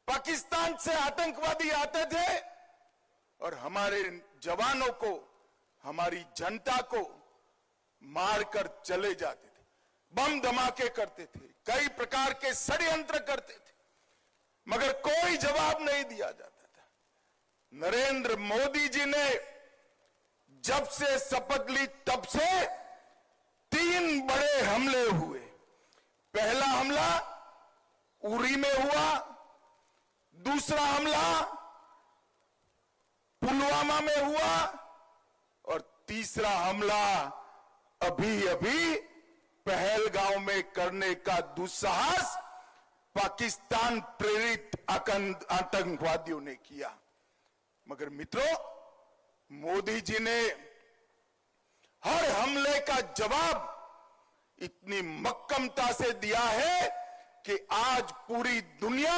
पाकिस्तान से आतंकवादी आते थे और हमारे जवानों को, हमारी जनता को मारकर चले जाते थे, बम धमाके करते थे, कई प्रकार के षड्यंत्र करते थे, मगर कोई जवाब नहीं दिया जाता था। नरेंद्र मोदी जी ने जब से शपथ ली तब से 3 बड़े हमले हुए। पहला हमला उरी में हुआ, दूसरा हमला पुलवामा में हुआ और तीसरा हमला अभी अभी पहलगांव में करने का दुस्साहस पाकिस्तान प्रेरित आतंकवादियों ने किया। मगर मित्रों, मोदी जी ने हर हमले का जवाब इतनी मक्कमता से दिया है कि आज पूरी दुनिया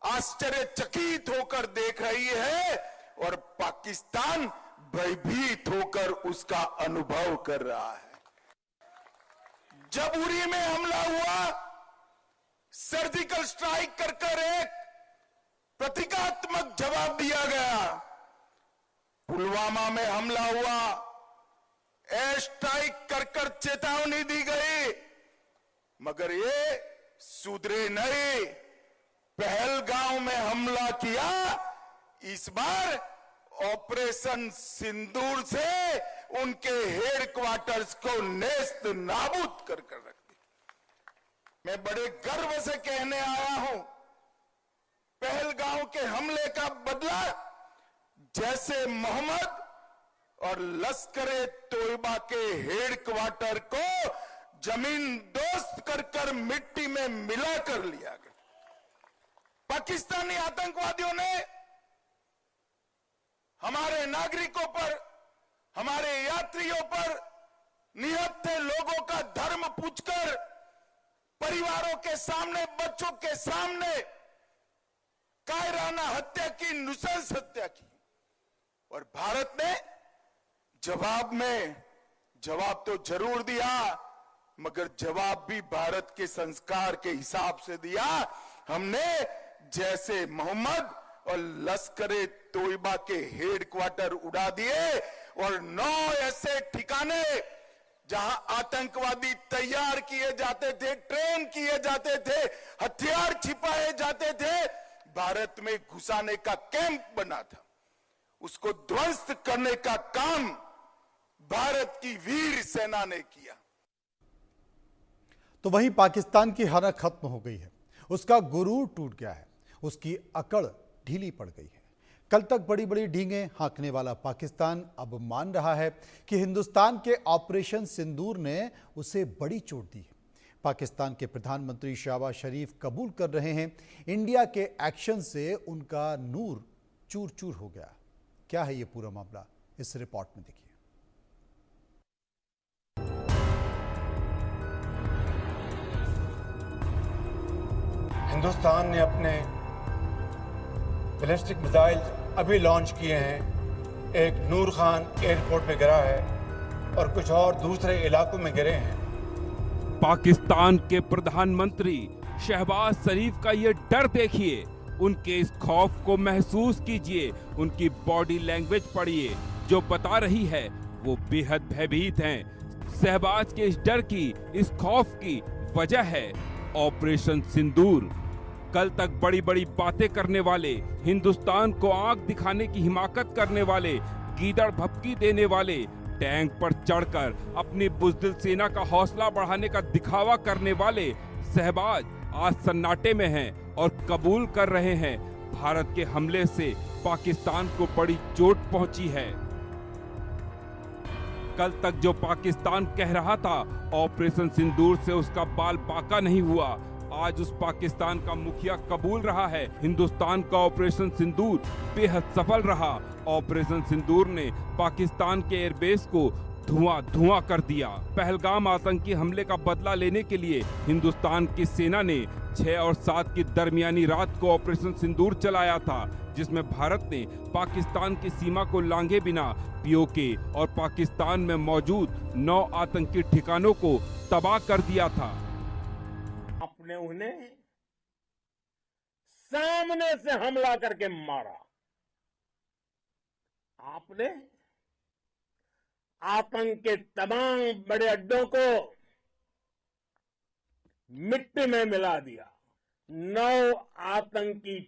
आश्चर्यचकित होकर देख रही है और पाकिस्तान भयभीत होकर उसका अनुभव कर रहा है। जब उरी में हमला हुआ, सर्जिकल स्ट्राइक कर एक प्रतीकात्मक जवाब दिया गया। पुलवामा में हमला हुआ, एयर स्ट्राइक कर चेतावनी दी गई, मगर ये सुधरे नहीं। पहलगांव में हमला किया, इस बार ऑपरेशन सिंदूर से उनके हेडक्वार्टर्स को नेस्त नाबूद कर रख दिया। मैं बड़े गर्व से कहने आया हूं, पहलगांव के हमले का बदला जैसे मोहम्मद और लश्कर-ए तोयबा के हेडक्वार्टर को जमीन दोस्त कर मिट्टी में मिला कर लिया गया। पाकिस्तानी आतंकवादियों ने हमारे नागरिकों पर, हमारे यात्रियों पर, निहत्थे लोगों का धर्म पूछकर, परिवारों के सामने, बच्चों के सामने कायराना हत्या की, नृशंस हत्या की। और भारत ने जवाब तो जरूर दिया, मगर जवाब भी भारत के संस्कार के हिसाब से दिया। हमने जैसे मोहम्मद और लश्कर-ए तोयबा के हेडक्वार्टर उड़ा दिए और 9 ऐसे ठिकाने जहां आतंकवादी तैयार किए जाते थे, ट्रेन किए जाते थे, हथियार छिपाए जाते थे, भारत में घुसाने का कैंप बना था, उसको ध्वस्त करने का काम भारत की वीर सेना ने किया। तो वहीं पाकिस्तान की हालत खत्म हो गई है, उसका गुरूर टूट गया है, उसकी अकड़ ढीली पड़ गई है। कल तक बड़ी बड़ी ढींगे हाँकने वाला पाकिस्तान अब मान रहा है कि हिंदुस्तान के ऑपरेशन सिंदूर ने उसे बड़ी चोट दी है। पाकिस्तान के प्रधानमंत्री शहबाज शरीफ कबूल कर रहे हैं, इंडिया के एक्शन से उनका नूर चूर चूर हो गया। क्या है ये पूरा मामला, इस रिपोर्ट में देखिए। हिंदुस्तान ने अपने बैलिस्टिक मिसाइल अभी लॉन्च किए हैं। एक नूर खान एयरपोर्ट पे गिरा है और कुछ और दूसरे इलाकों में गिरे हैं। पाकिस्तान के प्रधानमंत्री शहबाज शरीफ का ये डर देखिए, उनके इस खौफ को महसूस कीजिए, उनकी बॉडी लैंग्वेज पढ़िए जो बता रही है वो बेहद भयभीत हैं। शहबाज के इस डर की, इस खौफ की वजह है ऑपरेशन सिंदूर। कल तक बड़ी बड़ी बातें करने वाले, हिंदुस्तान को आंख दिखाने की हिमाकत करने वाले, गीदड़ भपकी देने वाले, टैंक पर चढ़कर अपनी बुज़दिल सेना का हौसला बढ़ाने का दिखावा करने वाले शहबाज आज सन्नाटे में हैं और कबूल कर रहे हैं भारत के हमले से पाकिस्तान को बड़ी चोट पहुंची है। कल तक जो पाकिस्तान कह रहा था ऑपरेशन सिंदूर से उसका बाल बाका नहीं हुआ, आज उस पाकिस्तान का मुखिया कबूल रहा है हिंदुस्तान का ऑपरेशन सिंदूर बेहद सफल रहा। ऑपरेशन सिंदूर ने पाकिस्तान के एयरबेस को धुआं कर दिया। पहलगाम आतंकी हमले का बदला लेने के लिए हिंदुस्तान की सेना ने 6 और 7 की दरमियानी रात को ऑपरेशन सिंदूर चलाया था, जिसमें भारत ने पाकिस्तान की सीमा को लांघे बिना पीओके और पाकिस्तान में मौजूद 9 आतंकी ठिकानों को तबाह कर दिया था। आपने उन्हें सामने से हमला करके मारा। आपने आतंक के तमाम बड़े अड्डों को मिट्टी में मिला दिया। 9 आतंकी